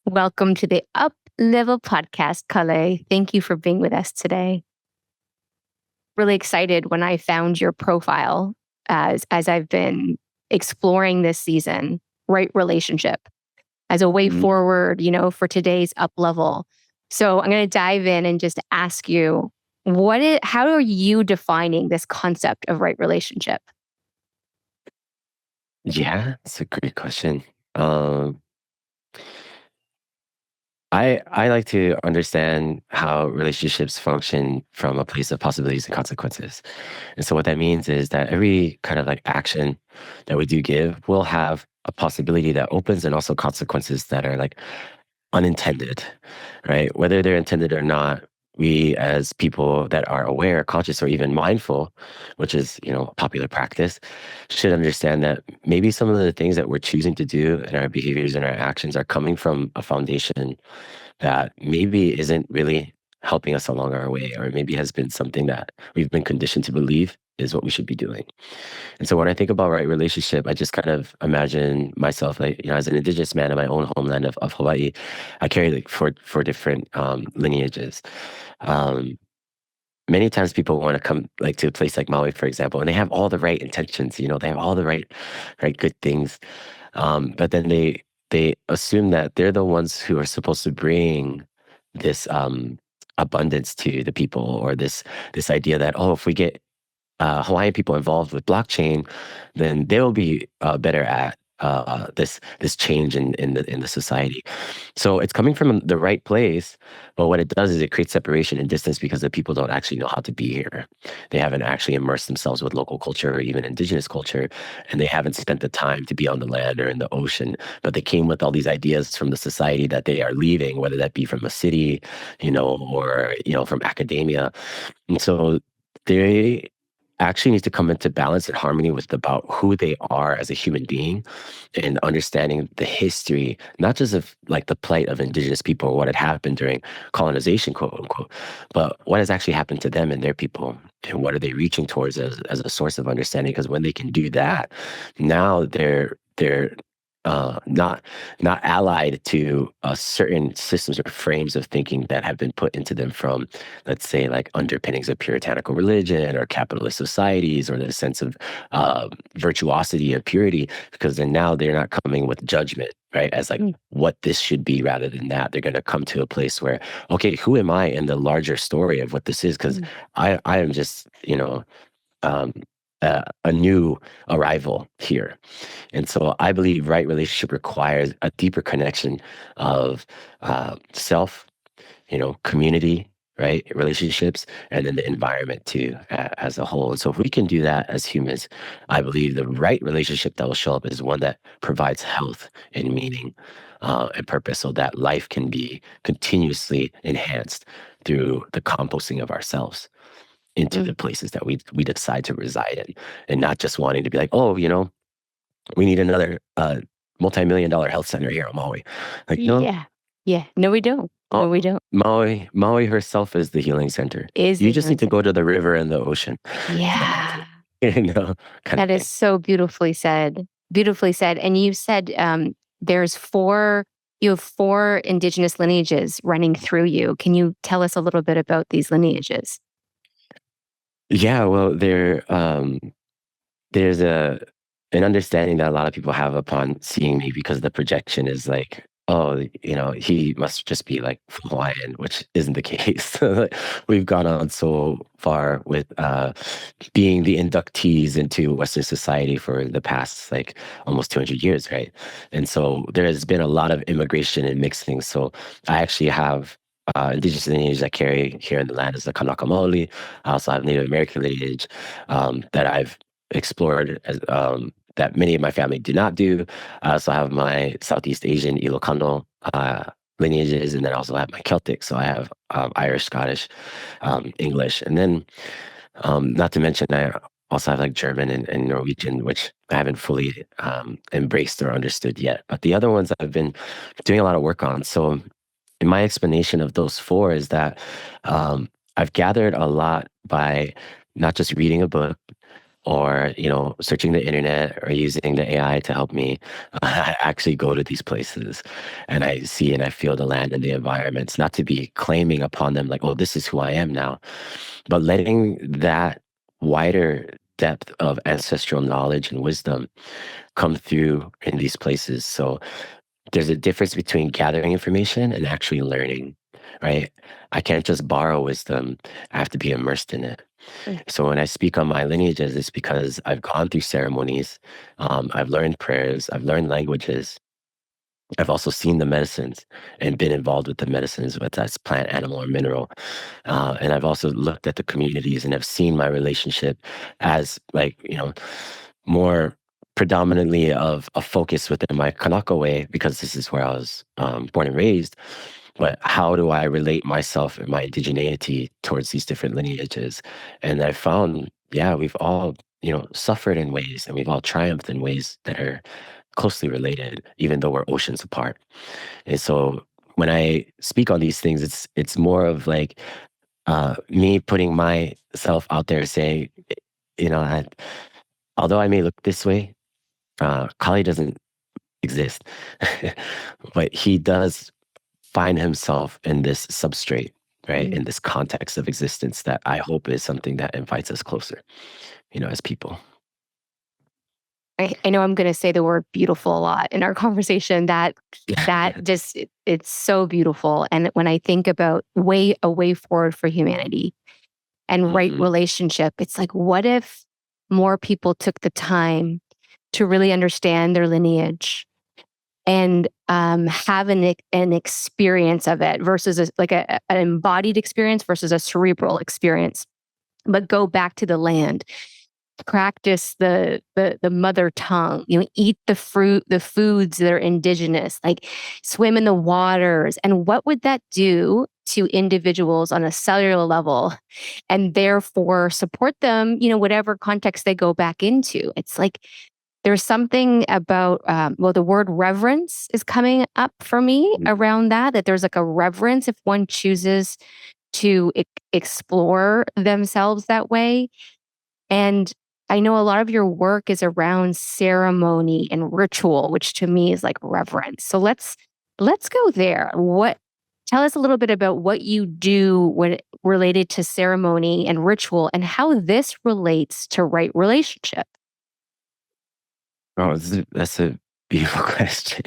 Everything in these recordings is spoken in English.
Welcome to the UpLevel Podcast, Kale. Thank you for being with us today. Really excited when I found your profile as I've been exploring this season, right relationship as a way forward, for today's UpLevel. So I'm going to dive in and just ask you, how are you defining this concept of right relationship? Yeah, it's a great question. I like to understand how relationships function from a place of possibilities and consequences. And so what that means is that every kind of like action that we do give will have a possibility that opens and also consequences that are like unintended, right? Whether they're intended or not, we as people that are aware, conscious, or even mindful, which is, a popular practice, should understand that maybe some of the things that we're choosing to do in our behaviors and our actions are coming from a foundation that maybe isn't really helping us along our way, or maybe has been something that we've been conditioned to believe is what we should be doing. And so when I think about right relationship, I just kind of imagine myself like, as an indigenous man in my own homeland of Hawaii, I carry like four different lineages. Um, Many times people want to come like to a place like Maui, for example, and they have all the right intentions, they have all the right good things. But then they assume that they're the ones who are supposed to bring this abundance to the people, or this idea that, oh, if we get Hawaiian people involved with blockchain, then they will be better at this change in the society. So it's coming from the right place, but what it does is it creates separation and distance because the people don't actually know how to be here. They haven't actually immersed themselves with local culture or even indigenous culture, and they haven't spent the time to be on the land or in the ocean. But they came with all these ideas from the society that they are leaving, whether that be from a city, or from academia, and so they actually needs to come into balance and harmony with about who they are as a human being, and understanding the history, not just of like the plight of indigenous people or what had happened during colonization, quote unquote, but what has actually happened to them and their people, and what are they reaching towards as a source of understanding. Because when they can do that, now they're not allied to certain systems or frames of thinking that have been put into them from, let's say, like underpinnings of puritanical religion or capitalist societies, or the sense of virtuosity of purity, because then now they're not coming with judgment, right, as like what this should be. Rather than that, they're going to come to a place where, okay, who am I in the larger story of what this is? Because I am just, um, a new arrival here. And so I believe right relationship requires a deeper connection of self, community, right, relationships, and then the environment too, as a whole. And so if we can do that as humans, I believe the right relationship that will show up is one that provides health and meaning and purpose, so that life can be continuously enhanced through the composting of ourselves into the places that we decide to reside in, and not just wanting to be like, oh, we need another multi-million-dollar health center here on Maui. Like, no. Yeah. No, we don't. No, we don't. Maui herself is the healing center. Is You the just healing need to center. go to the river and the ocean. Yeah. Kind of That is thing. so beautifully said. Beautifully said. And you said you have four indigenous lineages running through you. Can you tell us a little bit about these lineages? Yeah, well, there's an understanding that a lot of people have upon seeing me, because the projection is like, oh, he must just be like Hawaiian, which isn't the case. We've gone on so far with being the inductees into Western society for the past like almost 200 years, right? And so there has been a lot of immigration and mixing. So I actually have indigenous lineage I carry here in the land is the Kanaka Maoli. I also have Native American lineage that I've explored that many of my family do not do. I also have my Southeast Asian Ilocano lineages, and then I also have my Celtic. So I have Irish, Scottish, English, and then not to mention I also have like German and Norwegian, which I haven't fully embraced or understood yet. But the other ones I've been doing a lot of work on. So in my explanation of those four is that I've gathered a lot by not just reading a book, or searching the internet or using the AI to help me actually go to these places, and I see and I feel the land and the environments, not to be claiming upon them like, oh, this is who I am now, but letting that wider depth of ancestral knowledge and wisdom come through in these places. So there's a difference between gathering information and actually learning, right? I can't just borrow wisdom, I have to be immersed in it. Right. So when I speak on my lineages, it's because I've gone through ceremonies, I've learned prayers, I've learned languages. I've also seen the medicines and been involved with the medicines, whether that's plant, animal, or mineral. And I've also looked at the communities and have seen my relationship as like, more predominantly of a focus within my Kanaka way, because this is where I was born and raised. But how do I relate myself and my indigeneity towards these different lineages? And I found, yeah, we've all, suffered in ways, and we've all triumphed in ways that are closely related, even though we're oceans apart. And so when I speak on these things, it's more of like me putting myself out there, saying, I, although I may look this way, Kali doesn't exist, but he does find himself in this substrate, right? Mm. In this context of existence that I hope is something that invites us closer, as people. I know I'm going to say the word beautiful a lot in our conversation. That just it's so beautiful. And when I think about a way forward for humanity and right Hmm. relationship, it's like, what if more people took the time to really understand their lineage and have an experience of it versus an embodied experience versus a cerebral experience, but go back to the land, practice the mother tongue, eat the foods that are indigenous, like swim in the waters. And what would that do to individuals on a cellular level, and therefore support them, whatever context they go back into? It's like there's something about the word reverence is coming up for me around that there's like a reverence if one chooses to explore themselves that way. And I know a lot of your work is around ceremony and ritual, which to me is like reverence. So let's go there. What Tell us a little bit about what you do when related to ceremony and ritual and how this relates to right relationship. Oh, that's a beautiful question.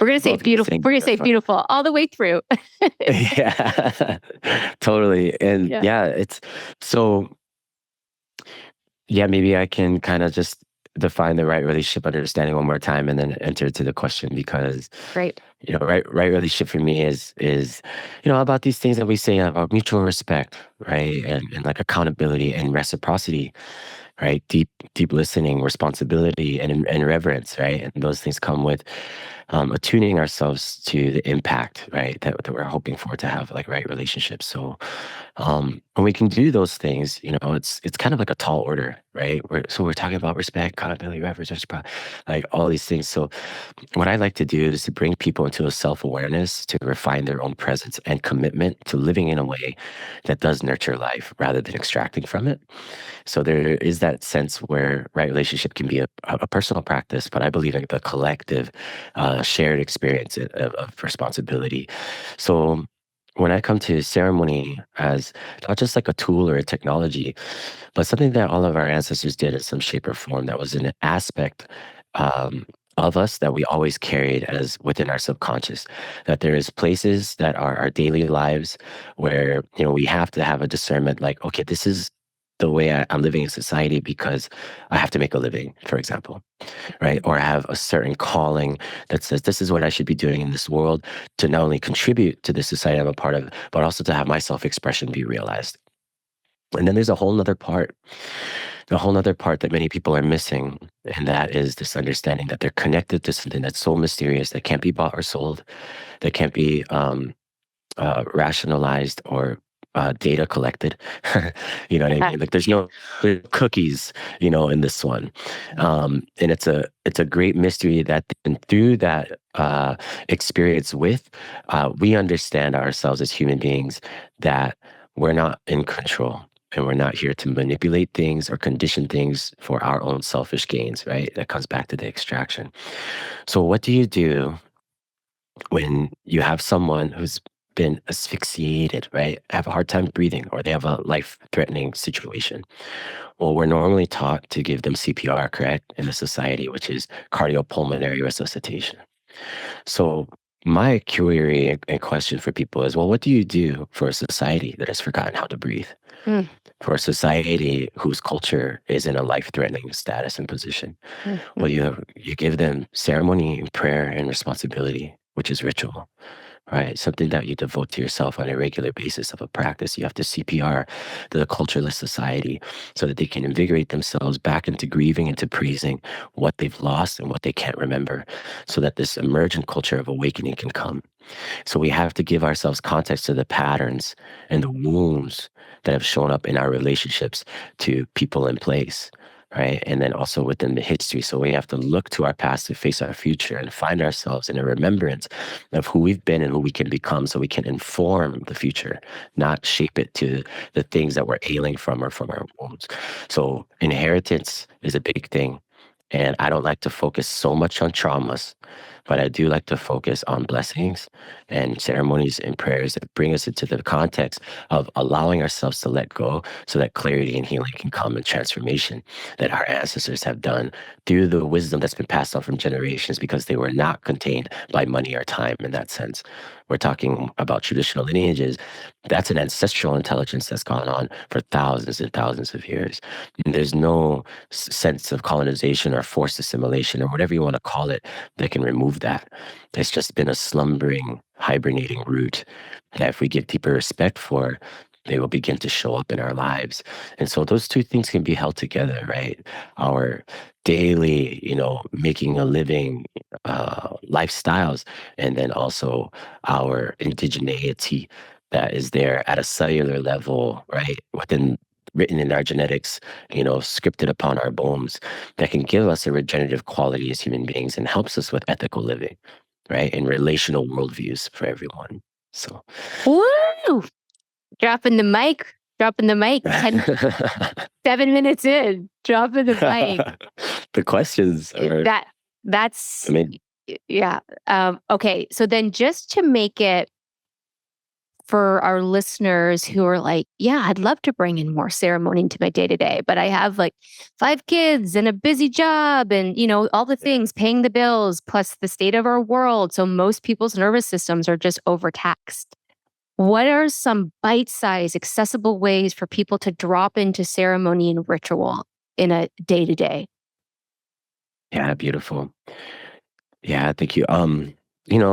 We're gonna say Both of these beautiful. things We're gonna are say fun. beautiful all the way through. Yeah, totally. And Yeah, yeah, it's so, yeah, maybe I can kind of just define the right relationship understanding one more time and then enter to the question, because great. right relationship for me is about these things that we say about mutual respect, right? And like accountability and reciprocity, right? Deep listening, responsibility, and reverence, right? And those things come with attuning ourselves to the impact, right? That we're hoping for to have like right relationships. So when we can do those things, it's kind of like a tall order, right? So we're talking about respect, accountability, reverence, like all these things. So what I like to do is to bring people into a self-awareness to refine their own presence and commitment to living in a way that does nurture life rather than extracting from it. So there is that sense where right relationship can be a personal practice, but I believe in the collective, shared experience of responsibility. So when I come to ceremony as not just like a tool or a technology, but something that all of our ancestors did in some shape or form, that was an aspect um, of us that we always carried as within our subconscious. That there is places that are our daily lives where we have to have a discernment, like, okay, this is the way I'm living in society because I have to make a living, for example, right? Or I have a certain calling that says this is what I should be doing in this world to not only contribute to the society I'm a part of, but also to have my self-expression be realized. And then there's a whole nother part that many people are missing. And that is this understanding that they're connected to something that's so mysterious that can't be bought or sold, that can't be rationalized or data collected. You know what I Yeah. mean? Like there's cookies, in this one. And it's a great mystery that and through that experience we understand ourselves as human beings, that we're not in control. and we're not here to manipulate things or condition things for our own selfish gains, right? That comes back to the extraction. So, what do you do when you have someone who's been asphyxiated, right? Have a hard time breathing, or they have a life-threatening situation? Well, we're normally taught to give them CPR, correct, in the society, which is cardiopulmonary resuscitation. So my query and question for people is, well, what do you do for a society that has forgotten how to breathe? Mm, For a society whose culture is in a life-threatening status and position? mm, Well, mm. you give them ceremony and prayer and responsibility, which is ritual, right? Something that you devote to yourself on a regular basis of a practice. You have to CPR the cultureless society so that they can invigorate themselves back into grieving, into praising what they've lost and what they can't remember, so that this emergent culture of awakening can come. So we have to give ourselves context to the patterns and the wounds that have shown up in our relationships to people in place, right? And then also within the history. So we have to look to our past to face our future and find ourselves in a remembrance of who we've been and who we can become, so we can inform the future, not shape it to the things that we're ailing from or from our wounds. So inheritance is a big thing. And I don't like to focus so much on traumas, but I do like to focus on blessings and ceremonies and prayers that bring us into the context of allowing ourselves to let go, so that clarity and healing can come, and transformation that our ancestors have done through the wisdom that's been passed on from generations, because they were not contained by money or time in that sense. We're talking about traditional lineages. That's an ancestral intelligence that's gone on for thousands and thousands of years. And there's no sense of colonization or forced assimilation or whatever you want to call it that can remove that. It's just been a slumbering, hibernating root that, if we give deeper respect for, they will begin to show up in our lives. And so those two things can be held together, right? Our daily, making a living lifestyles, and then also our indigeneity that is there at a cellular level, right? Written in our genetics, scripted upon our bones, that can give us a regenerative quality as human beings and helps us with ethical living, right? And relational worldviews for everyone. So Woo! Dropping the mic. Dropping the mic. 7 minutes in. Dropping the mic. the questions are, That's I mean, yeah. Okay. So then, just to make it for our listeners who are like, yeah, I'd love to bring in more ceremony into my day to day, but I have like 5 kids and a busy job and, all the things, paying the bills, plus the state of our world. So most people's nervous systems are just overtaxed. What are some bite-sized, accessible ways for people to drop into ceremony and ritual in a day to day? yeah, beautiful. Yeah, thank you.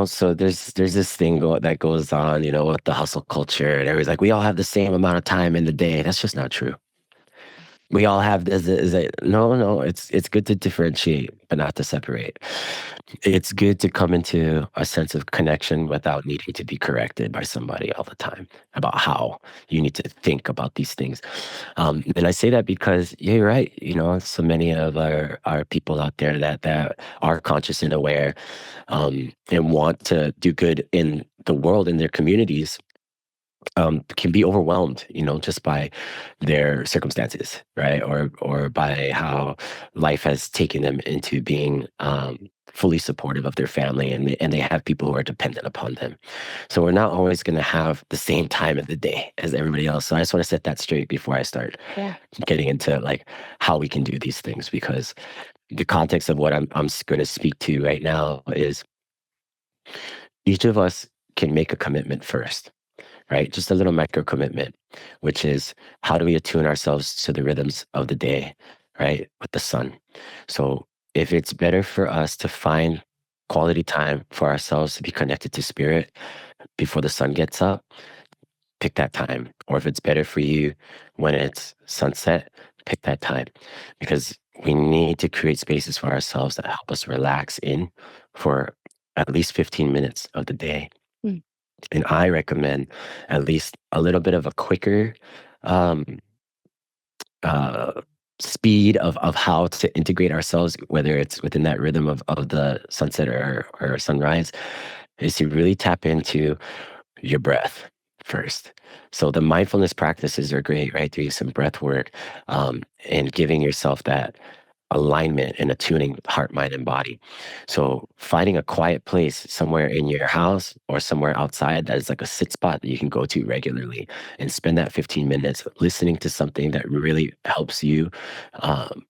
So there's this thing that goes on, with the hustle culture, and everybody's like, we all have the same amount of time in the day. That's just not true. We all have this. No. It's good to differentiate, but not to separate. It's good to come into a sense of connection without needing to be corrected by somebody all the time about how you need to think about these things. And I say that because, yeah, you're right. So many of our people out there that are conscious and aware, and want to do good in the world, in their communities, can be overwhelmed, just by their circumstances, right? Or by how life has taken them into being fully supportive of their family, and they have people who are dependent upon them. So we're not always going to have the same time of the day as everybody else. So I just want to set that straight before I start Yeah. getting into like how we can do these things, because the context of what I'm going to speak to right now is, each of us can make a commitment first, right? Just a little micro commitment, which is, how do we attune ourselves to the rhythms of the day, right? With the sun. So if it's better for us to find quality time for ourselves to be connected to spirit before the sun gets up, pick that time. Or if it's better for you when it's sunset, pick that time. Because we need to create spaces for ourselves that help us relax in for at least 15 minutes of the day. Mm. And I recommend at least a little bit of a quicker um, uh, speed of how to integrate ourselves, whether it's within that rhythm of the sunset or sunrise, is to really tap into your breath first. So the mindfulness practices are great, right? Doing some breath work, and giving yourself that alignment and attuning heart, mind, and body. So finding a quiet place somewhere in your house or somewhere outside that is like a sit spot that you can go to regularly and spend that 15 minutes listening to something that really helps you um,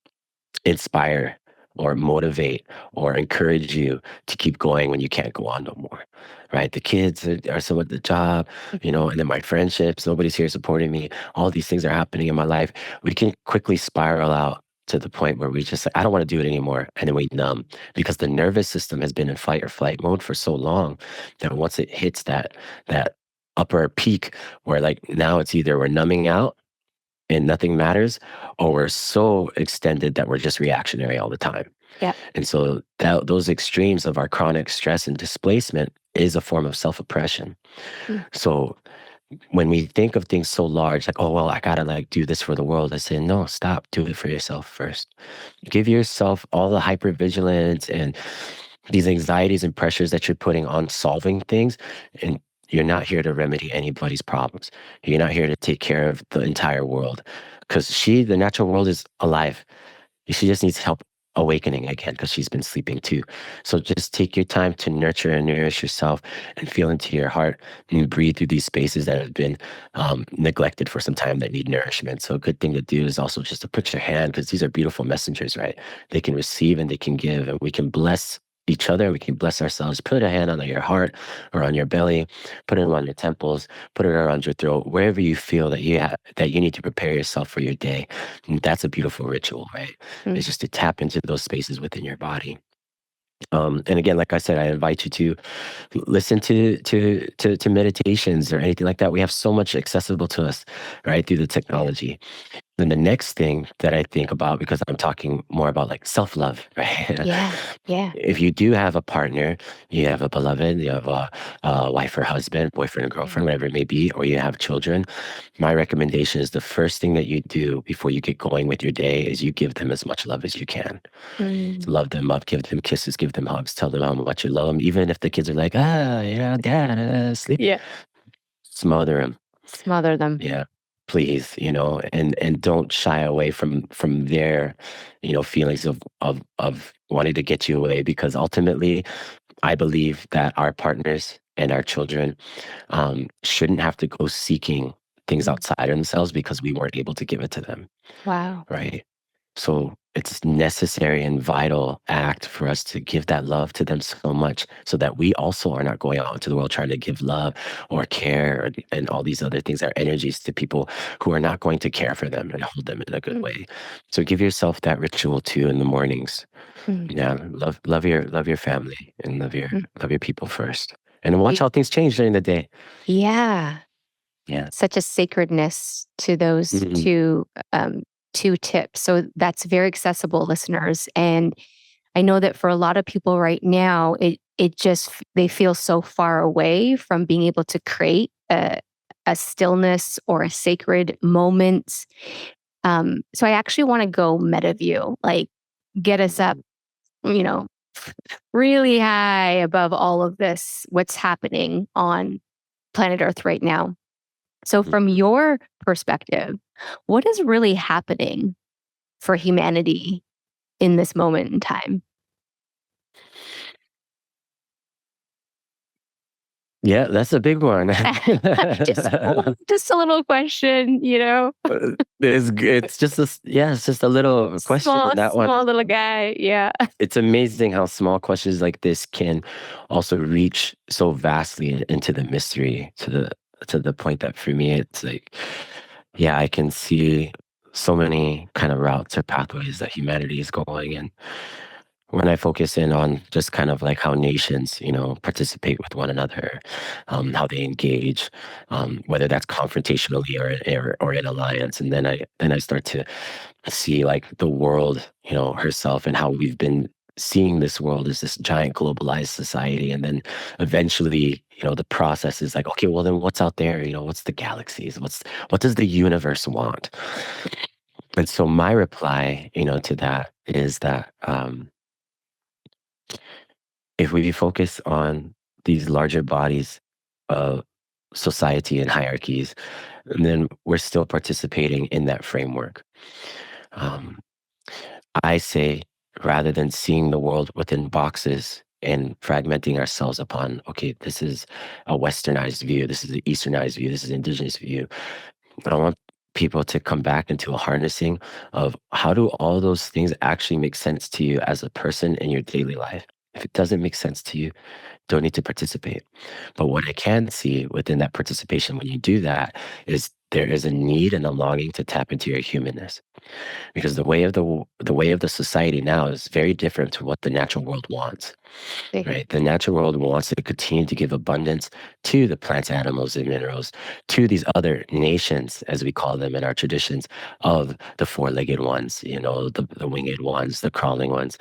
inspire or motivate or encourage you to keep going when you can't go on no more, right? The kids are still at the job, and then my friendships, nobody's here supporting me. All these things are happening in my life. We can quickly spiral out to the point where we just, I don't want to do it anymore. And then we numb because the nervous system has been in fight or flight mode for so long that once it hits that upper peak where like now it's either we're numbing out and nothing matters, or we're so extended that we're just reactionary all the time. Yeah. And so those extremes of our chronic stress and displacement is a form of self-oppression. Mm. So when we think of things so large, like, oh, well, I gotta like do this for the world, I say, no, stop, do it for yourself first. Give yourself all the hypervigilance and these anxieties and pressures that you're putting on solving things. And you're not here to remedy anybody's problems. You're not here to take care of the entire world because the natural world is alive. She just needs help awakening again because she's been sleeping too. So just take your time to nurture and nourish yourself and feel into your heart and breathe through these spaces that have been neglected for some time that need nourishment. So a good thing to do is also just to put your hand, because these are beautiful messengers, right? They can receive and they can give, and we can bless each other. We can bless ourselves. Put a hand on your heart or on your belly, put it on your temples, put it around your throat, wherever you feel that you need to prepare yourself for your day. And that's a beautiful ritual, right? Mm. Is just to tap into those spaces within your body. And again, like I said, I invite you to listen to meditations or anything like that. We have so much accessible to us, right, through the technology. Then the next thing that I think about, because I'm talking more about like self-love, right? Yeah. Yeah. If you do have a partner, you have a beloved, you have a wife or husband, boyfriend or girlfriend, whatever it may be, or you have children, my recommendation is the first thing that you do before you get going with your day is you give them as much love as you can. Mm. Love them up, give them kisses, give them hugs, tell them how much you love them. Even if the kids are like, yeah, dad, sleep, Yeah. smother them. Smother them. Yeah, please, and don't shy away from their, feelings of wanting to get you away, because ultimately, I believe that our partners and our children shouldn't have to go seeking things Mm. outside of themselves because we weren't able to give it to them, Wow. right? So it's necessary and vital act for us to give that love to them so much so that we also are not going out into the world trying to give love or care and all these other things, our energies to people who are not going to care for them and hold them in a good Mm. way. So give yourself that ritual too in the mornings. Mm. Yeah, love your family and Mm. love your people first. And watch Be- how things change during the day. Yeah. Yeah. Such a sacredness to those Mhm. two tips. So that's very accessible, listeners. And I know that for a lot of people right now, it just they feel so far away from being able to create a stillness or a sacred moment. So I actually want to go meta view, like get us up, you know, really high above all of this, what's happening on planet Earth right now. So, from Mhm. your perspective, what is really happening for humanity in this moment in time? Yeah, that's a big one. Just a little question, It's just it's just a little question small, in that one. small little guy. Yeah. It's amazing how small questions like this can also reach so vastly into the mystery to the point that for me it's like, yeah, I can see so many kind of routes or pathways that humanity is going, and when I focus in on just kind of like how nations, participate with one another, how they engage, whether that's confrontationally or in alliance, and then I start to see like the world, herself, and how we've been seeing this world as this giant globalized society, and then eventually, the process is like, okay, well then what's out there? What's the galaxies? What does the universe want? And so my reply, to that is that. If we focus on these larger bodies of society and hierarchies, and then we're still participating in that framework. Um, I say, rather than seeing the world within boxes and fragmenting ourselves upon, okay, this is a westernized view, this is the easternized view, this is indigenous view. I want people to come back into a harnessing of how do all those things actually make sense to you as a person in your daily life. If it doesn't make sense to you, don't need to participate. But what I can see within that participation when you do that is there is a need and a longing to tap into your humanness, because the way of the society now is very different to what the natural world wants. Right, the natural world wants to continue to give abundance to the plants, animals, and minerals, to these other nations, as we call them in our traditions, of the four-legged ones, the winged ones, the crawling ones.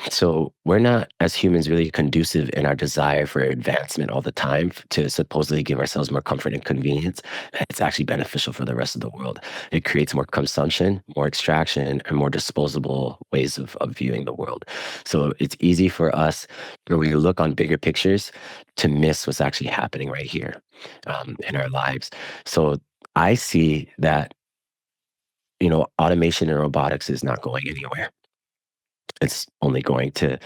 So we're not, as humans, really conducive in our desire for advancement all the time to supposedly give ourselves more comfort and convenience. It's actually beneficial for the rest of the world. It creates more consumption, more extraction, and more disposable ways of viewing the world. So it's easy for us, when we look on bigger pictures, to miss what's actually happening right here in our lives. So I see that, automation and robotics is not going anywhere. It's only going to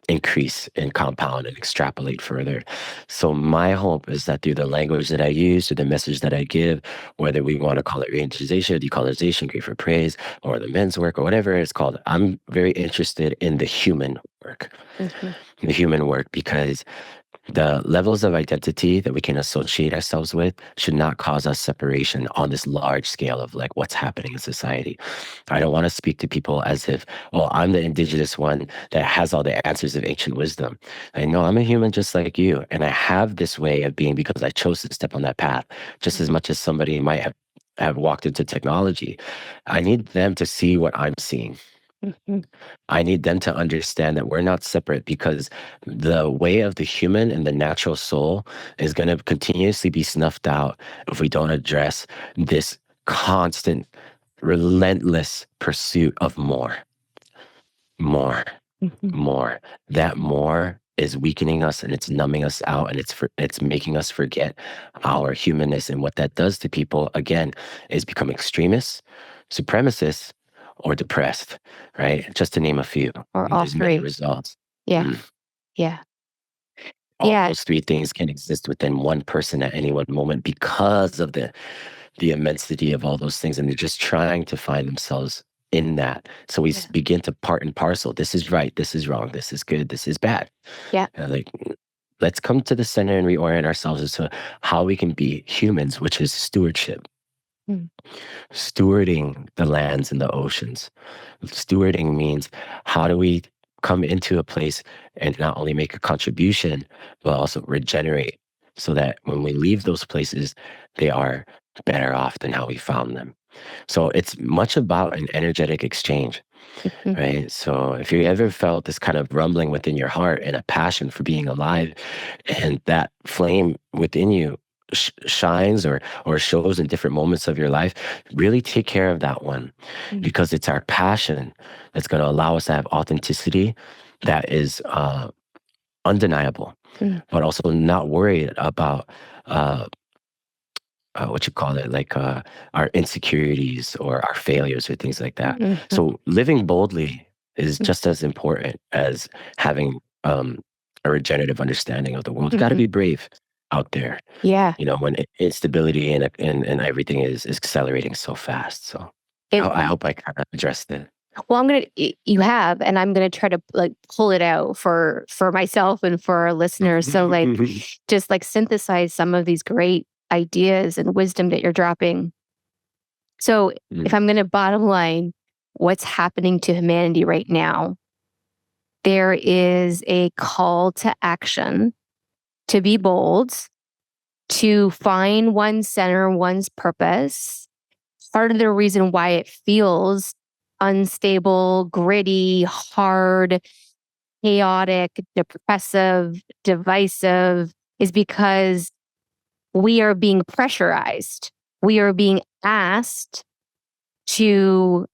increase and compound and extrapolate further. So my hope is that through the language that I use, through the message that I give, whether we want to call it reindustrialization, decolonization, great for praise, or the men's work, or whatever it's called, I'm very interested in the human work. Mhm. The human work, because the levels of identity that we can associate ourselves with should not cause us separation on this large scale of like what's happening in society. I don't want to speak to people as if, oh, I'm the indigenous one that has all the answers of ancient wisdom. I know I'm a human just like you, and I have this way of being because I chose to step on that path, just as much as somebody might have walked into technology. I need them to see what I'm seeing. Mhm. I need them to understand that we're not separate, because the way of the human and the natural soul is going to continuously be snuffed out if we don't address this constant, relentless pursuit of more, more, Mhm. more. That more is weakening us, and it's numbing us out, and it's making us forget our humanness. And what that does to people, again, is become extremists, supremacists, or depressed, right? Just to name a few. Or And all there's many three. results. Yeah. Mm. Yeah. All Yeah. those three things can exist within one person at any one moment because of the immensity of all those things, and they're just trying to find themselves in that. So we Yeah. begin to part and parcel. This is right. This is wrong. This is good. This is bad. Yeah. Let's come to the center and reorient ourselves as to how we can be humans, which is stewardship, Mm. stewarding the lands and the oceans. Stewarding means, how do we come into a place and not only make a contribution, but also regenerate, so that when we leave those places, they are better off than how we found them. So it's much about an energetic exchange, Mhm. right? So if you ever felt this kind of rumbling within your heart and a passion for being alive, and that flame within you shines or shows in different moments of your life, really take care of that one, Mm. because it's our passion that's going to allow us to have authenticity that is undeniable, Mm. but also not worried about uh, what you call it, like our insecurities or our failures or things like that. Mhm. So living boldly is Mm. just as important as having a regenerative understanding of the world. You got to Mhm. be brave out there, Yeah. when instability and everything is accelerating so fast. So It I hope I kind of addressed it. Well, you have, and I'm gonna try to, like, pull it out for myself and for our listeners. So, like, just, like, synthesize some of these great ideas and wisdom that you're dropping. So, if Mm, I'm gonna bottom line what's happening to humanity right now, there is a call to action, to be bold, to find one's center, one's purpose. Part of the reason why it feels unstable, gritty, hard, chaotic, depressive, divisive is because we are being pressurized. We are being asked to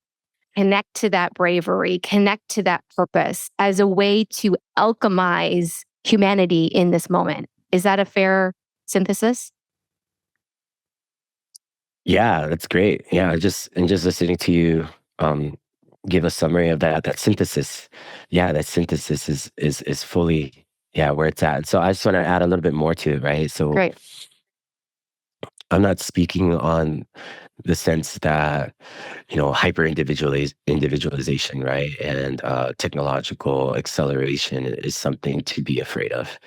connect to that bravery, connect to that purpose as a way to alchemize humanity in this moment. Is that a fair? synthesis? Yeah, that's great. Yeah, just listening to you um, give a summary of that synthesis. Yeah, that synthesis is fully where it's at. So I just want to add a little bit more to it, right? So Great. I'm not speaking on the sense that hyper individualization, right, and technological acceleration is something to be afraid of,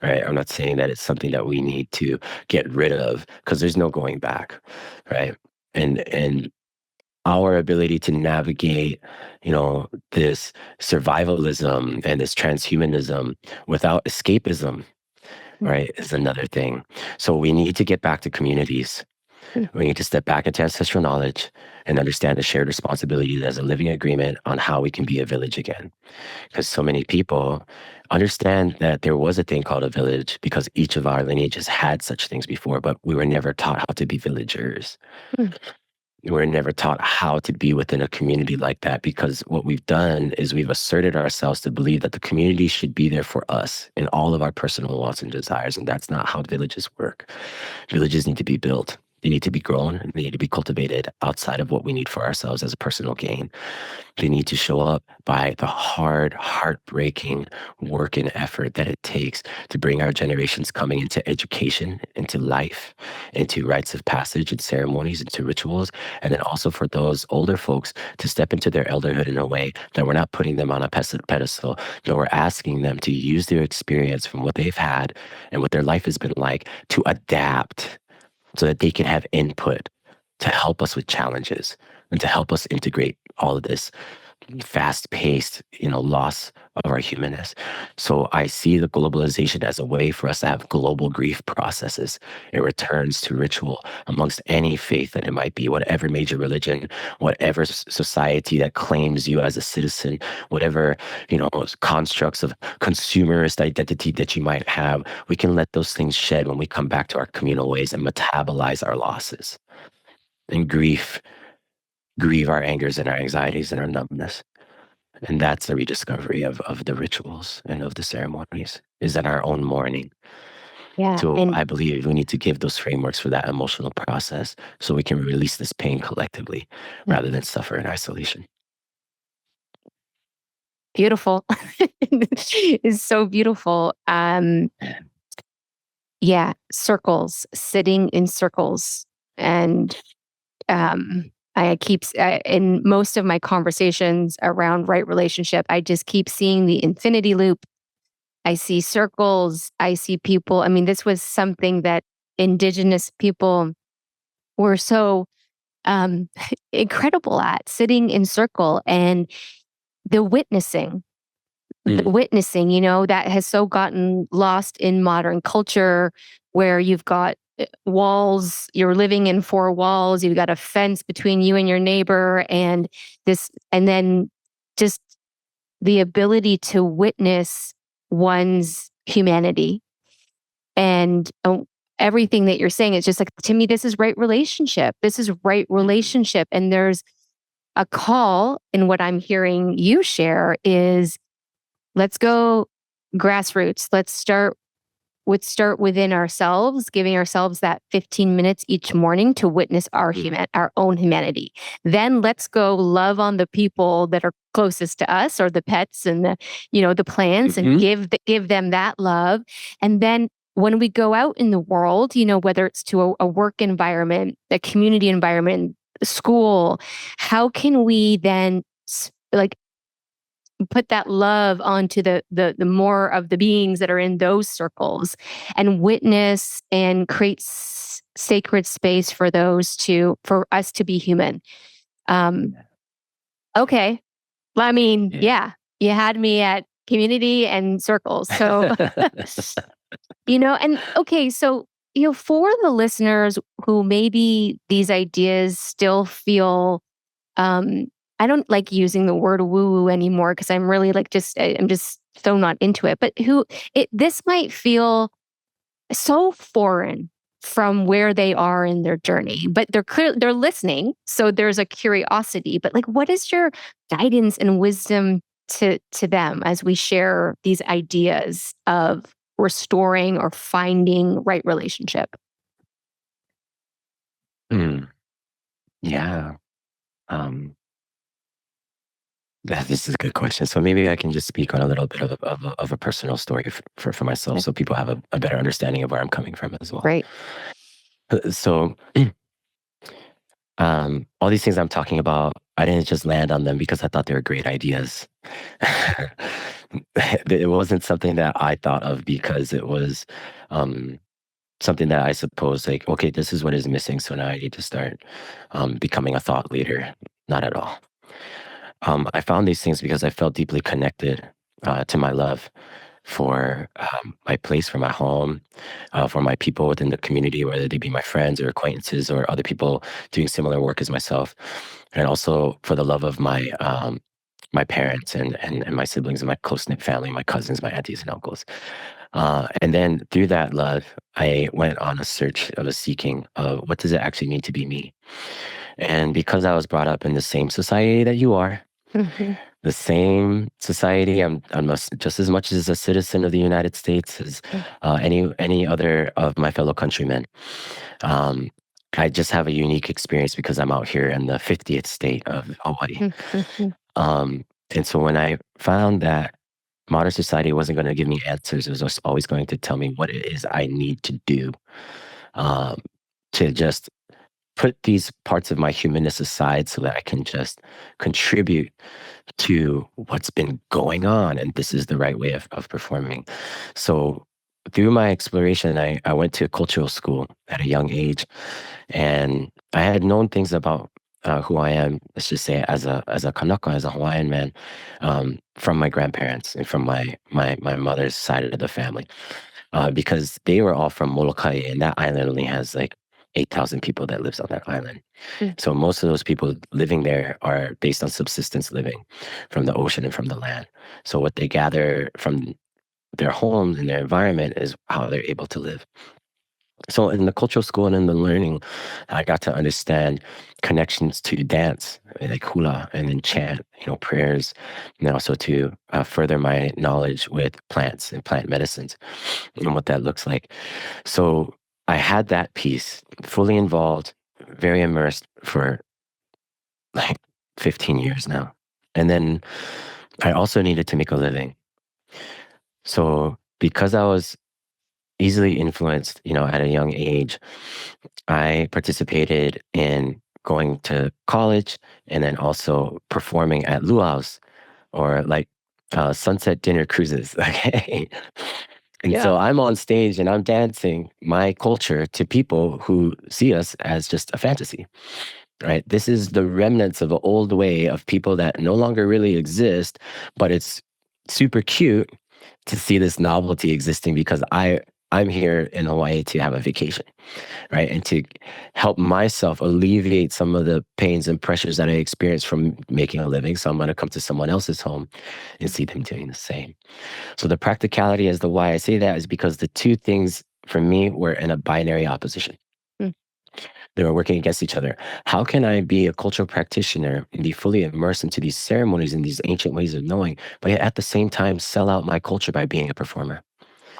right? I'm not saying that it's something that we need to get rid of because there's no going back, right? And our ability to navigate, this survivalism and this transhumanism without escapism, right, is another thing. So we need to get back to communities. Mm. We need to step back into ancestral knowledge and understand the shared responsibility as a living agreement on how we can be a village again. Because so many people understand that there was a thing called a village because each of our lineages had such things before, but we were never taught how to be villagers. Mm. We were never taught how to be within a community like that because what we've done is we've asserted ourselves to believe that the community should be there for us in all of our personal wants and desires. And that's not how villages work. Villages need to be built. They need to be grown and they need to be cultivated outside of what we need for ourselves as a personal gain. They need to show up by the hard, heartbreaking work and effort that it takes to bring our generations coming into education, into life, into rites of passage and ceremonies, into rituals, and then also for those older folks to step into their elderhood in a way that we're not putting them on a pedestal, but we're asking them to use their experience from what they've had and what their life has been like to adapt so that they can have input to help us with challenges and to help us integrate all of this fast-paced, loss of our humanness. So I see the globalization as a way for us to have global grief processes. It returns to ritual amongst any faith that it might be, whatever major religion, whatever society that claims you as a citizen, whatever, constructs of consumerist identity that you might have. We can let those things shed when we come back to our communal ways and metabolize our losses and grieve our angers and our anxieties and our numbness. And that's the rediscovery of the rituals and of the ceremonies, is in our own mourning. Yeah. So And I believe we need to give those frameworks for that emotional process so we can release this pain collectively rather than suffer in isolation. beautiful. It's so beautiful. Yeah, circles, sitting in circles. And I keep, in most of my conversations around right relationship, I just keep seeing the infinity loop. I see circles. I see people. I mean, this was something that indigenous people were so um, incredible at, sitting in circle and the witnessing. The Mm. witnessing, that has so gotten lost in modern culture where you've got walls, you're living in four walls, you've got a fence between you and your neighbor, and then just the ability to witness one's humanity. And everything that you're saying is just like, to me, this is right relationship. This is right relationship. And there's a call in what I'm hearing you share is, let's go grassroots. Let's start within ourselves, giving ourselves that 15 minutes each morning to witness our own humanity. Then let's go love on the people that are closest to us, or the pets and the plants, and give them that love. And then when we go out in the world, whether it's to a work environment, a community environment, school, how can we then like put that love onto the more of the beings that are in those circles, and witness and create sacred space for us to be human. Okay. Well, I mean, yeah, you had me at community and circles. So, and okay, so, for the listeners who maybe these ideas still feel, I don't like using the word woo woo anymore because I'm really I'm just so not into it. But this might feel so foreign from where they are in their journey, but they're listening. So there's a curiosity, but like, what is your guidance and wisdom to them as we share these ideas of restoring or finding right relationship? Mm, yeah. Um, this is a good question. So maybe I can just speak on a little bit of a personal story for myself, Okay, so people have a better understanding of where I'm coming from as well. great. So all these things I'm talking about, I didn't just land on them because I thought they were great ideas. It wasn't something that I thought of because it was um, something that I suppose, like, okay, this is what is missing. So now I need to start becoming a thought leader. Not at all. I found these things because I felt deeply connected to my love for my place, for my home, for my people within the community, whether they be my friends or acquaintances or other people doing similar work as myself, and also for the love of my parents and my siblings and my close knit family, my cousins, my aunties and uncles. And then through that love, I went on a search of a seeking of what does it actually mean to be me. And because I was brought up in the same society that you are, Hmm. the same society. Just as much as a citizen of the United States as any other of my fellow countrymen. Um, I just have a unique experience because I'm out here in the 50th state of Hawaii. And so when I found that modern society wasn't going to give me answers, it was just always going to tell me what it is I need to do um, to just put these parts of my humanness aside so that I can just contribute to what's been going on. And this is the right way of performing. So through my exploration, I went to cultural school at a young age, and I had known things about who I am, let's just say as a Kanaka, as a Hawaiian man, from my grandparents and from my mother's side of the family, because they were all from Molokai, and that island only has like 8,000 people that lives on that island. So most of those people living there are based on subsistence living from the ocean and from the land. So what they gather from their homes and their environment is how they're able to live. So in the cultural school and in the learning, I got to understand connections to dance, like hula, and then chant, prayers, and then also to further my knowledge with plants and plant medicines and what that looks like. So I had that piece fully involved, very immersed for like 15 years now. And then I also needed to make a living. So because I was easily influenced, at a young age, I participated in going to college and then also performing at luau's or like sunset dinner cruises. Okay. And Yeah. so I'm on stage and I'm dancing my culture to people who see us as just a fantasy, right? This is the remnants of an old way of people that no longer really exist, but it's super cute to see this novelty existing because I'm here in Hawaii to have a vacation, right? And to help myself alleviate some of the pains and pressures that I experience from making a living. So I'm going to come to someone else's home and see them doing the same. So the practicality as to why I say that is because the two things for me were in a binary opposition. Mm. They were working against each other. How can I be a cultural practitioner and be fully immersed into these ceremonies and these ancient ways of knowing, but yet at the same time sell out my culture by being a performer?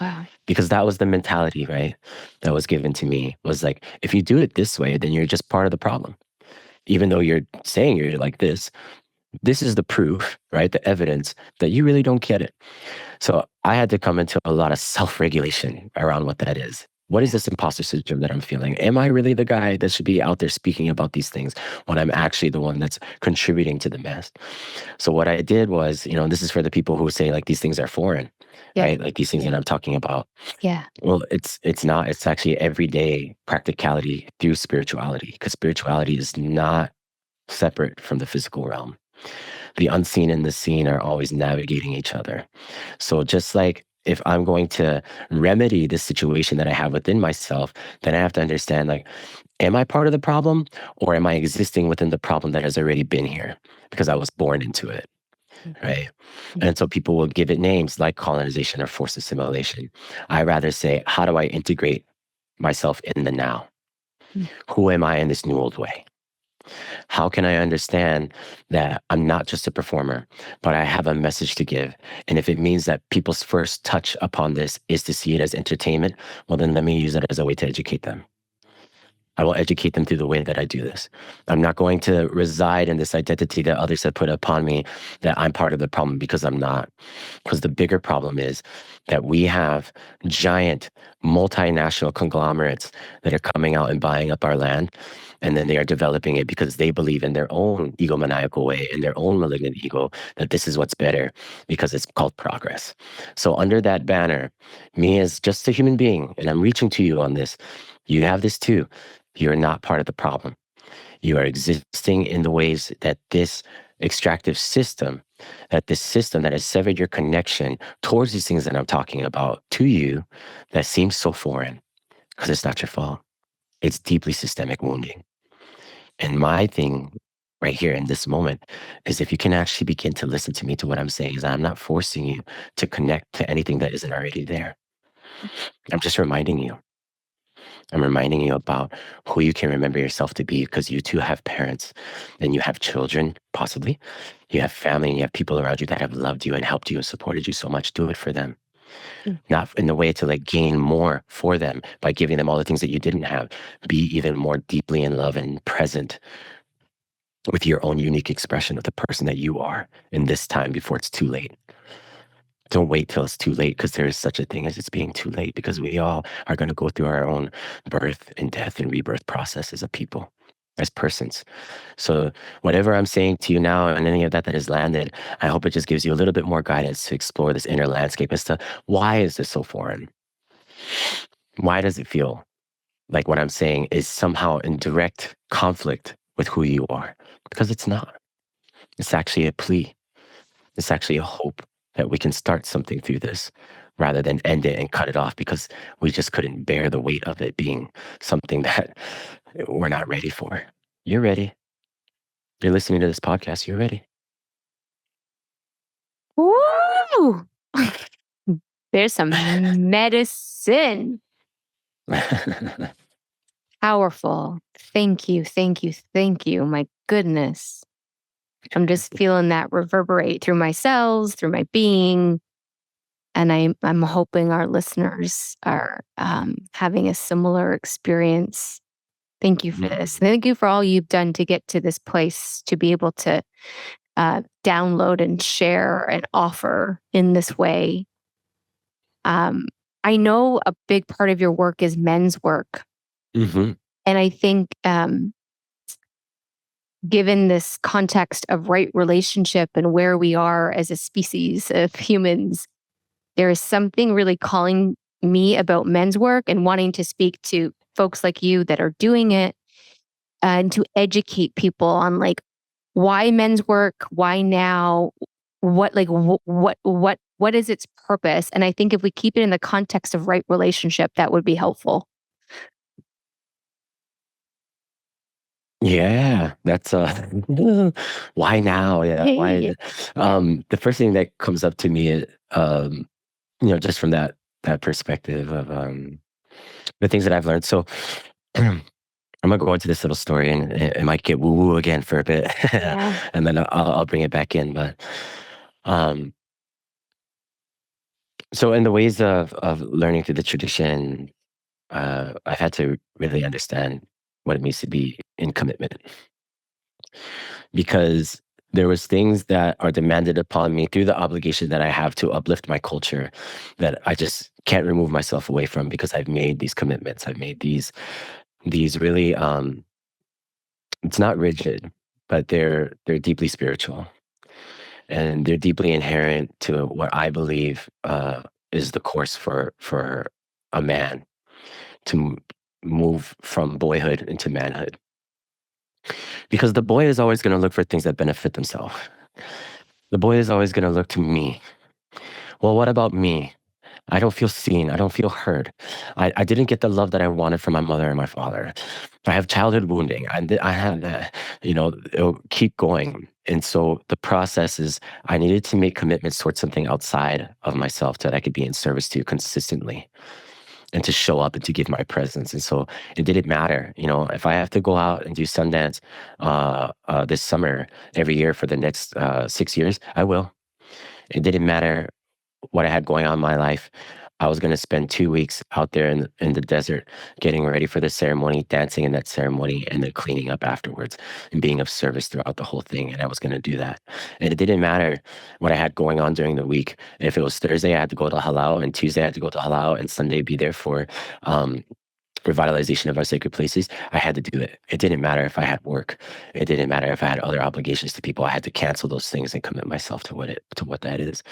Wow. Because that was the mentality, right? That was given to me was like, if you do it this way, then you're just part of the problem. Even though you're saying you're like this is the proof, right? The evidence that you really don't get it. So I had to come into a lot of self-regulation around what that is. What is this imposter syndrome that I'm feeling? Am I really the guy that should be out there speaking about these things when I'm actually the one that's contributing to the mass? So what I did was, this is for the people who say like these things are foreign, Yeah. right? Like these things that I'm talking about. Yeah. Well, it's not. It's actually everyday practicality through spirituality, because spirituality is not separate from the physical realm. The unseen and the seen are always navigating each other. So just like if I'm going to remedy the situation that I have within myself, then I have to understand like, am I part of the problem or am I existing within the problem that has already been here because I was born into it? Mhm. Right. And so people will give it names like colonization or forced assimilation. I rather say, how do I integrate myself in the now? Mm. Who am I in this new old way? How can I understand that I'm not just a performer, but I have a message to give? And if it means that people's first touch upon this is to see it as entertainment, well, then let me use it as a way to educate them. I will educate them through the way that I do this. I'm not going to reside in this identity that others have put upon me that I'm part of the problem, because I'm not. Because the bigger problem is that we have giant multinational conglomerates that are coming out and buying up our land. And then they are developing it because they believe in their own egomaniacal way, in their own malignant ego, that this is what's better because it's called progress. So, under that banner, me as just a human being, and I'm reaching to you on this, you have this too. You're not part of the problem. You are existing in the ways that this extractive system, that this system that has severed your connection towards these things that I'm talking about to you, that seems so foreign, because it's not your fault. It's deeply systemic wounding. And my thing right here in this moment is, if you can actually begin to listen to me, to what I'm saying, is I'm not forcing you to connect to anything that isn't already there. I'm just reminding you. I'm reminding you about who you can remember yourself to be, because you too have parents and you have children, possibly. You have family and you have people around you that have loved you and helped you and supported you so much. Do it for them. Mm. Not in the way to like gain more for them by giving them all the things that you didn't have. Be even more deeply in love and present with your own unique expression of the person that you are in this time before it's too late. Don't wait till it's too late, because there is such a thing as it's being too late, because we all are going to go through our own birth and death and rebirth process as a people, as persons. So whatever I'm saying to you now and any of that that has landed, I hope it just gives you a little bit more guidance to explore this inner landscape as to, why is this so foreign? Why does it feel like what I'm saying is somehow in direct conflict with who you are? Because it's not. It's actually a plea. It's actually a hope that we can start something through this, rather than end it and cut it off because we just couldn't bear the weight of it being something that we're not ready for. You're ready. You're listening to this podcast. You're ready. Woo! There's some medicine. Powerful. Thank you, thank you, thank you. My goodness. I'm just feeling that reverberate through my cells, through my being. And I'm hoping our listeners are having a similar experience. Thank you for this. Thank you for all you've done to get to this place, to be able to download and share and offer in this way. I know a big part of your work is men's work. Mm-hmm. And I think given this context of right relationship and where we are as a species of humans, there is something really calling me about men's work and wanting to speak to folks like you that are doing it, and to educate people on like why men's work, why now, what like what is its purpose. And I think if we keep it in the context of right relationship, that would be helpful. Yeah, that's why now? Yeah, why? The first thing that comes up to me is, just from that perspective of the things that I've learned. So I'm gonna go into this little story, and it might get woo woo again for a bit, Yeah. and then I'll bring it back in. But so in the ways of learning through the tradition, I've had to really understand what it means to be in commitment, because there was things that are demanded upon me through the obligation that I have to uplift my culture that I just can't remove myself away from, because I've made these commitments. I've made these really it's not rigid, but they're deeply spiritual, and they're deeply inherent to what I believe is the course for a man to move from boyhood into manhood. Because the boy is always going to look for things that benefit themselves. The boy is always going to look to me. Well, what about me? I don't feel seen. I don't feel heard. I didn't get the love that I wanted from my mother and my father. I have childhood wounding. I had that, it'll keep going. And so the process is, I needed to make commitments towards something outside of myself that I could be in service to consistently. and to show up and to give my presence. And so it didn't matter, if I have to go out and do Sundance this summer every year for the next 6 years, I will. It didn't matter what I had going on in my life. I was going to spend 2 weeks out there in the desert, getting ready for the ceremony, dancing in that ceremony, and then cleaning up afterwards and being of service throughout the whole thing. And I was going to do that. And it didn't matter what I had going on during the week. If it was Thursday, I had to go to Halau, and Tuesday, I had to go to Halau, and Sunday, be there for revitalization of our sacred places. I had to do it. It didn't matter if I had work. It didn't matter if I had other obligations to people. I had to cancel those things and commit myself to what that is.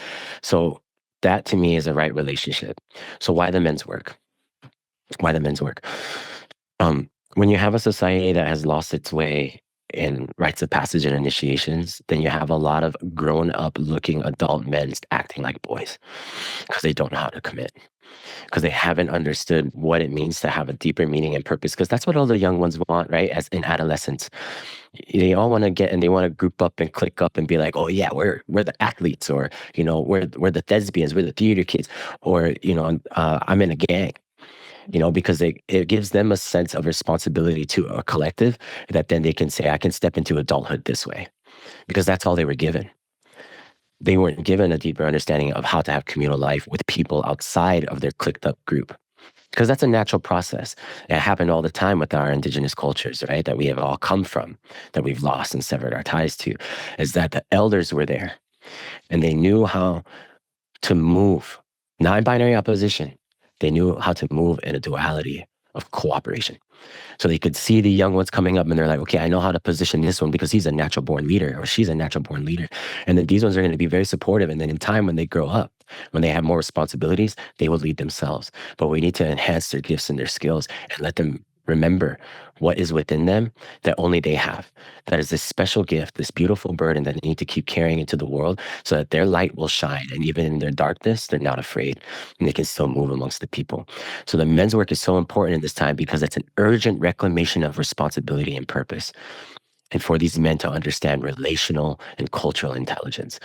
So that to me is a right relationship. So why the men's work? Why the men's work? When you have a society that has lost its way in rites of passage and initiations, then you have a lot of grown-up looking adult men acting like boys because they don't know how to commit, because they haven't understood what it means to have a deeper meaning and purpose, because that's what all the young ones want, right? As in adolescence, they all want to get, and they want to group up and click up and be like, oh yeah, we're the athletes, or we're the thespians, we're the theater kids, or I'm in a gang, because it gives them a sense of responsibility to a collective that then they can say, I can step into adulthood this way, because that's all they were given. They weren't given a deeper understanding of how to have communal life with people outside of their clicked up group, because that's a natural process. It happened all the time with our indigenous cultures, right? That we have all come from, that we've lost and severed our ties to, is that the elders were there and they knew how to move, not in binary opposition. They knew how to move in a duality of cooperation. So they could see the young ones coming up and they're like, okay, I know how to position this one because he's a natural born leader or she's a natural born leader. And then these ones are going to be very supportive. And then in time, when they grow up, when they have more responsibilities, they will lead themselves. But we need to enhance their gifts and their skills and let them remember what is within them that only they have. That is this special gift, this beautiful burden that they need to keep carrying into the world so that their light will shine. And even in their darkness, they're not afraid and they can still move amongst the people. So the men's work is so important in this time because it's an urgent reclamation of responsibility and purpose. And for these men to understand relational and cultural intelligence.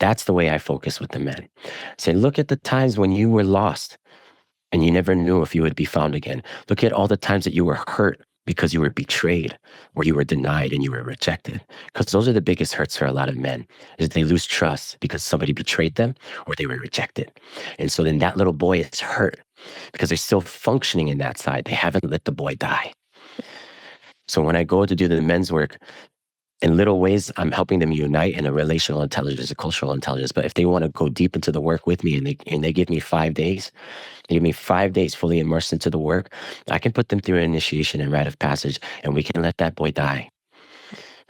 That's the way I focus with the men. Say, look at the times when you were lost and you never knew if you would be found again. Look at all the times that you were hurt because you were betrayed or you were denied and you were rejected. Because those are the biggest hurts for a lot of men, is they lose trust because somebody betrayed them or they were rejected. And so then that little boy is hurt because they're still functioning in that side. They haven't let the boy die. So when I go to do the men's work, in little ways, I'm helping them unite in a relational intelligence, a cultural intelligence. But if they want to go deep into the work with me and they give me 5 days, they give me 5 days fully immersed into the work, I can put them through an initiation and rite of passage, and we can let that boy die.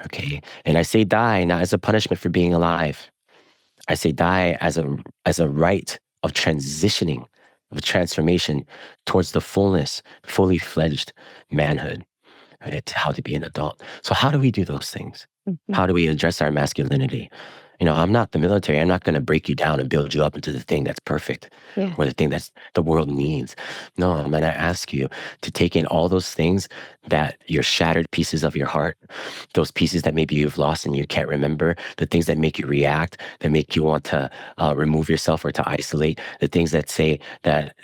Okay? And I say die not as a punishment for being alive. I say die as a rite of transitioning, of transformation towards the fullness, fully fledged manhood. Right, how to be an adult. So how do we do those things? Mhm. How do we address our masculinity? I'm not the military. I'm not going to break you down and build you up into the thing that's perfect Yeah. or the thing that's the world needs. No, I'm going to ask you to take in all those things, that your shattered pieces of your heart, those pieces that maybe you've lost and you can't remember, the things that make you react, that make you want to remove yourself or to isolate, the things that say that,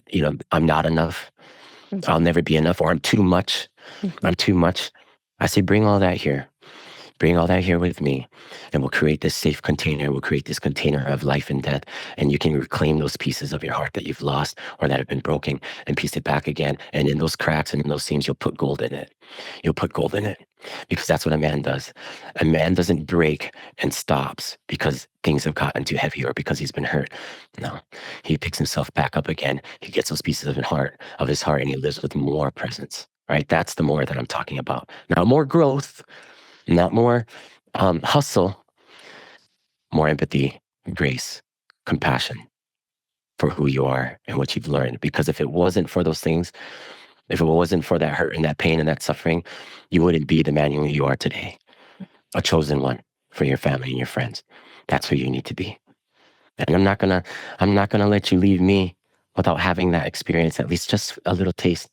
I'm not enough, I'll never be enough, or I'm too much. I'm too much. I say, bring all that here. Bring all that here with me, and we'll create this safe container. We'll create this container of life and death, and you can reclaim those pieces of your heart that you've lost or that have been broken and piece it back again. And in those cracks and in those seams, you'll put gold in it. You'll put gold in it because that's what a man does. A man doesn't break and stops because things have gotten too heavy or because he's been hurt. No, he picks himself back up again. He gets those pieces of his heart, and he lives with more presence. Right? That's the more that I'm talking about. Not more growth, not more hustle, more empathy, grace, compassion for who you are and what you've learned. Because if it wasn't for those things, if it wasn't for that hurt and that pain and that suffering, you wouldn't be the man who you are today, a chosen one for your family and your friends. That's who you need to be. And I'm not gonna let you leave me without having that experience, at least just a little taste.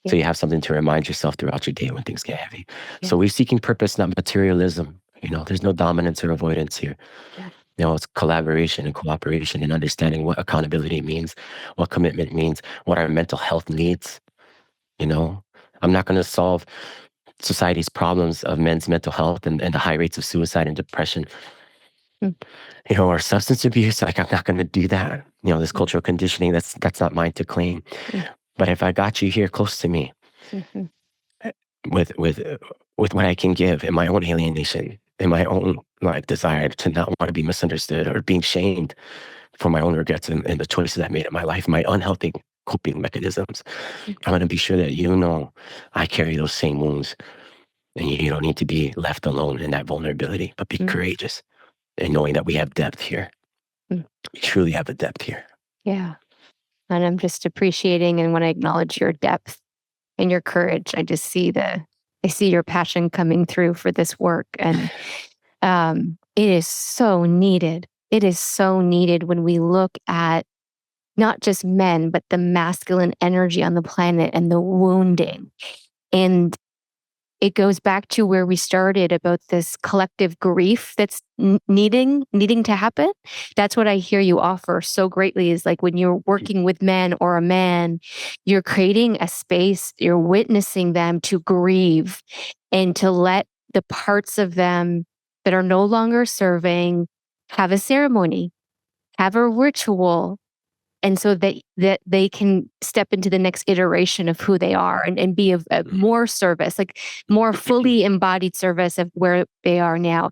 So you have something to remind yourself throughout your day when things get heavy. So we're seeking purpose, not materialism. There's no dominance or avoidance here. It's collaboration and cooperation and understanding what accountability means, what commitment means, what our mental health needs. You know, I'm not going to solve society's problems of men's mental health and the high rates of suicide and depression, Mm, or substance abuse. Like, I'm not going to do that. This mm, cultural conditioning, that's not mine to claim. mm, But if I got you here close to me, mhm, eh, with with uh, with what I can give in my own alienation, in my own like desire to not want to be misunderstood or being shamed for my own regrets and the choices I made in my life, my unhealthy coping mechanisms, mm, I'm going to be sure that I carry those same wounds, and you don't need to be left alone in that vulnerability, but be mm, courageous and knowing that we have depth here. mm. We truly have a depth here. Yeah. And I'm just appreciating and want to acknowledge your depth and your courage. I see your passion coming through for this work. And it is so needed. It is so needed when we look at not just men, but the masculine energy on the planet and the wounding. And it goes back to where we started about this collective grief that's needing to happen. That's what I hear you offer so greatly, is like when you're working with men or a man, you're creating a space, you're witnessing them to grieve and to let the parts of them that are no longer serving have a ceremony, have a ritual, and so that they can step into the next iteration of who they are and be of more service, like more fully embodied service of where they are now.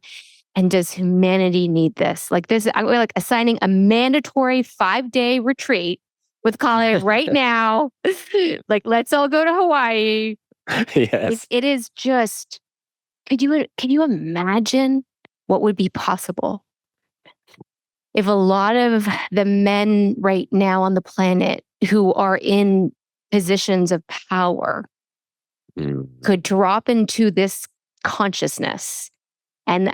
And does humanity need this? Like this, I'm like assigning a mandatory 5-day retreat with Kale right now. Like, let's all go to Hawaii. Yes. It is just, can you imagine what would be possible if a lot of the men right now on the planet who are in positions of power Mm. could drop into this consciousness and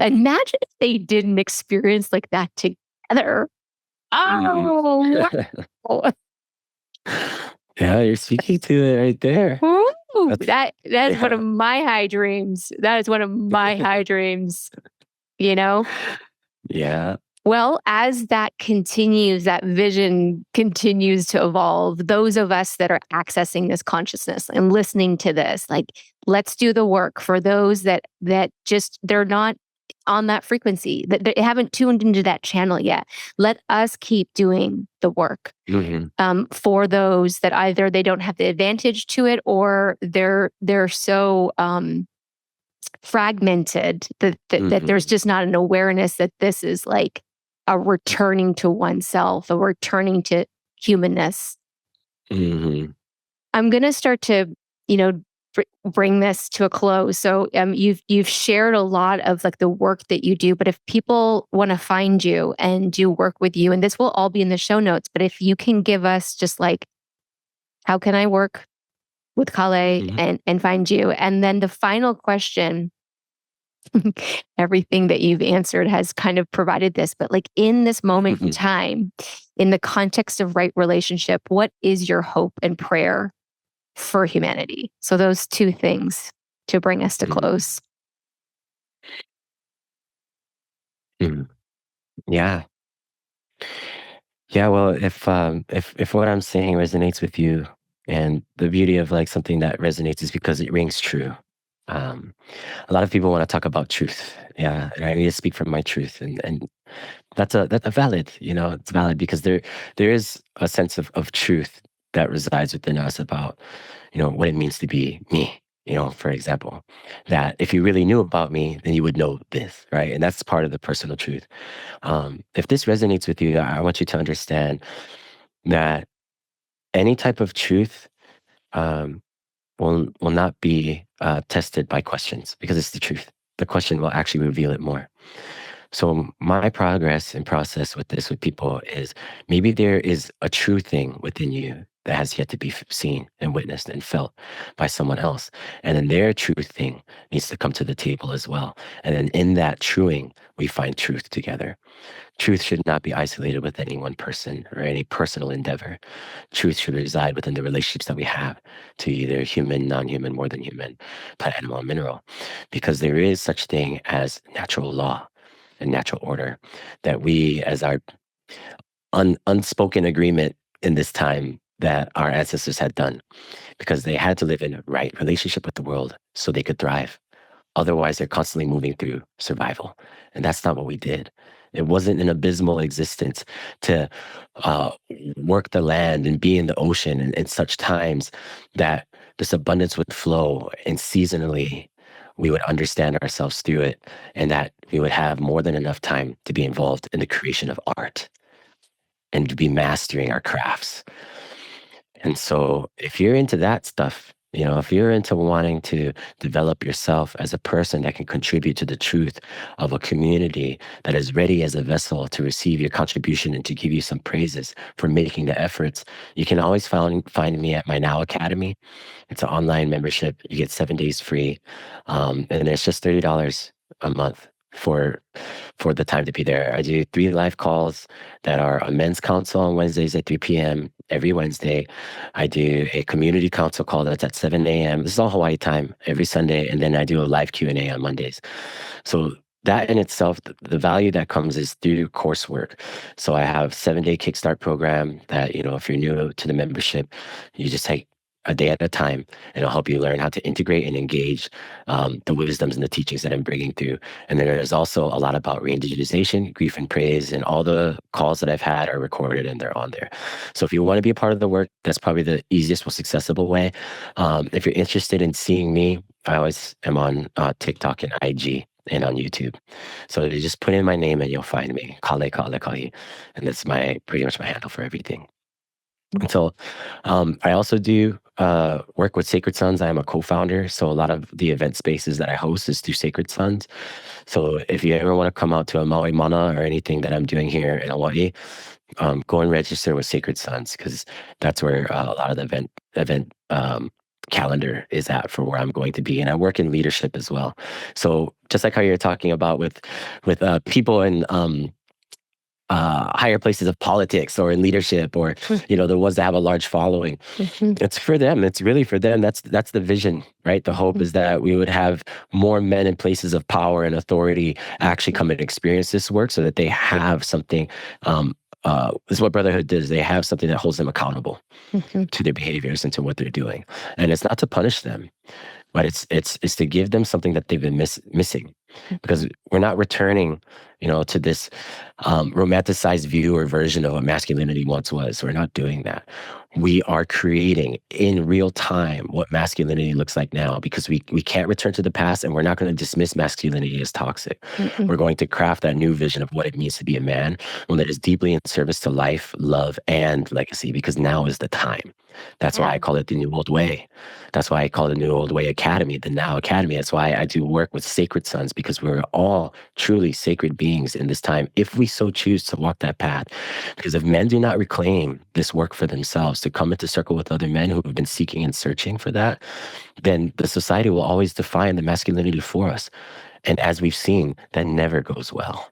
imagine if they didn't experience like that together. Oh, wow. Yeah, you're speaking to it right there. Ooh, That's that's one of yeah. my high dreams. That is one of my high dreams, you know? Yeah. Well, as that continues, that vision continues to evolve, those of us that are accessing this consciousness and listening to this, like, let's do the work for those that just they're not on that frequency, that they haven't tuned into that channel yet. Let us keep doing the work Mhm. for those that either they don't have the advantage to it or they're so fragmented that there's Mhm. just not an awareness that this is like a returning to oneself, a returning to humanness. Mhm. I'm going to start to, you know, bring this to a close. So you've shared a lot of like the work that you do, but if people want to find you and do work with you, and this will all be in the show notes, but if you can give us just like, how can I work with Kale Mhm. and find you? And then the final question, everything that you've answered has kind of provided this, but like in this moment in time, in the context of right relationship, what is your hope and prayer for humanity? So those two things to bring us to Mhm. close. Mhm. Yeah. Yeah, well, if what I'm saying resonates with you, and the beauty of like something that resonates is because it rings true. Um, a lot of people want to talk about truth. Yeah, and I need to speak from my truth, and that's a valid. It's valid because there is a sense of truth that resides within us about what it means to be me. For example, that if you really knew about me, then you would know this, right? And that's part of the personal truth. If this resonates with you, I want you to understand that any type of truth um, will not be tested by questions because it's the truth. The question will actually reveal it more. So my progress and process with this with people is maybe there is a true thing within you that has yet to be seen and witnessed and felt by someone else. And then their true thing needs to come to the table as well. And then in that truing, we find truth together. Truth should not be isolated with any one person or any personal endeavor. Truth should reside within the relationships that we have to either human, non-human, more than human, plant, animal, and mineral, because there is such thing as natural law. and natural order, that we, as our unspoken agreement in this time, that our ancestors had done, because they had to live in a right relationship with the world so they could thrive. Otherwise, they're constantly moving through survival. And that's not what we did. It wasn't an abysmal existence to uh, work the land and be in the ocean in such times that this abundance would flow, and seasonally we would understand ourselves through it, and that we would have more than enough time to be involved in the creation of art and to be mastering our crafts. And so if you're into that stuff, if you're into wanting to develop yourself as a person that can contribute to the truth of a community that is ready as a vessel to receive your contribution and to give you some praises for making the efforts, you can always find me at my Now Academy. It's an online membership. You get 7 days free. And it's just $30 a month for the time to be there. I do 3 live calls that are a men's council on Wednesdays at 3 p.m. every Wednesday. I do a community council call that's at 7 a.m. This is all Hawaii time every Sunday. And then I do a live Q&A on Mondays. So that in itself, the value that comes is through coursework. So I have 7-day Kickstart program that, if you're new to the membership, you just take a day at a time, and it'll help you learn how to integrate and engage the wisdoms and the teachings that I'm bringing through. And then there's also a lot about re-indigenization, grief and praise, and all the calls that I've had are recorded and they're on there. So if you want to be a part of the work, that's probably the easiest, most accessible way. If you're interested in seeing me, I always am on TikTok and IG and on YouTube. So you just put in my name and you'll find me, Kale Ka'alekahi. And that's pretty much my handle for everything. And so I also do work with Sacred Sons. I am a co-founder. So a lot of the event spaces that I host is through Sacred Sons. So if you ever want to come out to a Maui Mana or anything that I'm doing here in Hawaii, go and register with Sacred Sons, because that's where a lot of the event calendar is at for where I'm going to be. And I work in leadership as well. So just like how you're talking about with people in higher places of politics or in leadership, or the ones that have a large following, it's for them. It's really for them. That's the vision, right? The hope is that we would have more men in places of power and authority actually come and experience this work, so that they have something. This is what Brotherhood does. They have something that holds them accountable to their behaviors and to what they're doing. And it's not to punish them, but it's to give them something that they've been missing, because we're not returning, to this romanticized view or version of what masculinity once was. We're not doing that. We are creating in real time what masculinity looks like now, because we can't return to the past, and we're not going to dismiss masculinity as toxic. We're going to craft that new vision of what it means to be a man, one that is deeply in service to life, love, and legacy, because now is the time. That's why I call it the New Old Way. That's why I call it the New Old Way Academy, the Now Academy. That's why I do work with Sacred Sons, because we're all truly sacred beings in this time, if we so choose to walk that path. Because if men do not reclaim this work for themselves, to come into circle with other men who have been seeking and searching for that, then the society will always define the masculinity for us. And as we've seen, that never goes well.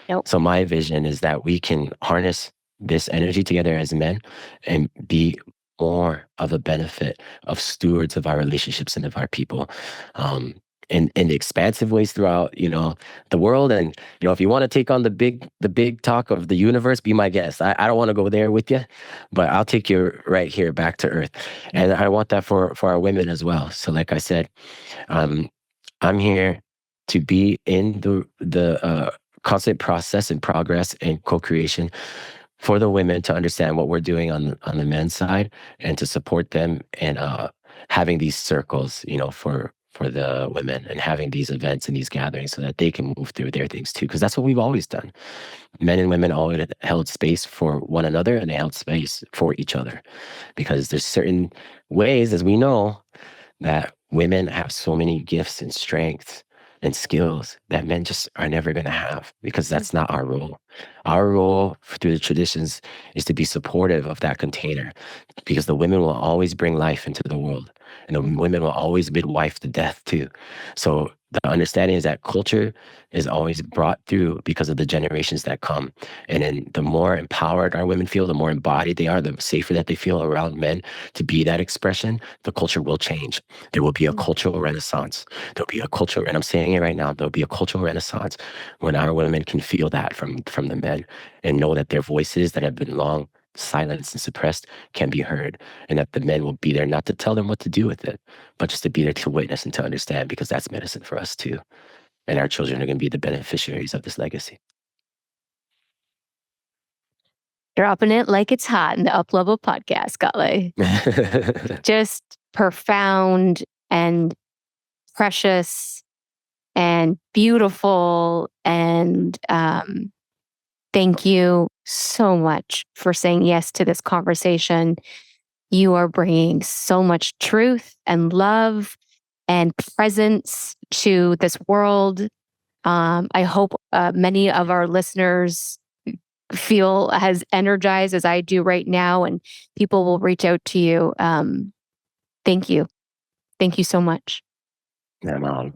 Nope. So my vision is that we can harness this energy together as men and be more of a benefit of stewards of our relationships and of our people, in expansive ways throughout, the world. And, if you want to take on the big talk of the universe, be my guest. I don't want to go there with you, but I'll take you right here back to earth. And I want that for our women as well. So like I said, I'm here to be in the constant process and progress and co-creation for the women, to understand what we're doing on the men's side, and to support them, and having these circles, for the women, and having these events and these gatherings so that they can move through their things too. Because that's what we've always done. Men and women always held space for one another, and they held space for each other. Because there's certain ways, as we know, that women have so many gifts and strengths and skills that men just are never going to have, because that's not our role. Our role through the traditions is to be supportive of that container, because the women will always bring life into the world, and the women will always midwife the death too. So the understanding is that culture is always brought through because of the generations that come. And then the more empowered our women feel, the more embodied they are, the safer that they feel around men to be that expression, the culture will change. There will be a cultural renaissance. There'll be a cultural, and I'm saying it right now, there'll be a cultural renaissance when our women can feel that from the men and know that their voices that have been long silenced and suppressed can be heard, and that the men will be there not to tell them what to do with it, but just to be there to witness and to understand, because that's medicine for us too. And our children are going to be the beneficiaries of this legacy. Dropping it like it's hot in the UpLevel Podcast, Kale. Just profound and precious and beautiful. And thank you so much for saying yes to this conversation. You are bringing so much truth and love and presence to this world. I hope many of our listeners feel as energized as I do right now, and people will reach out to you. Thank you. Thank you so much. Yeah,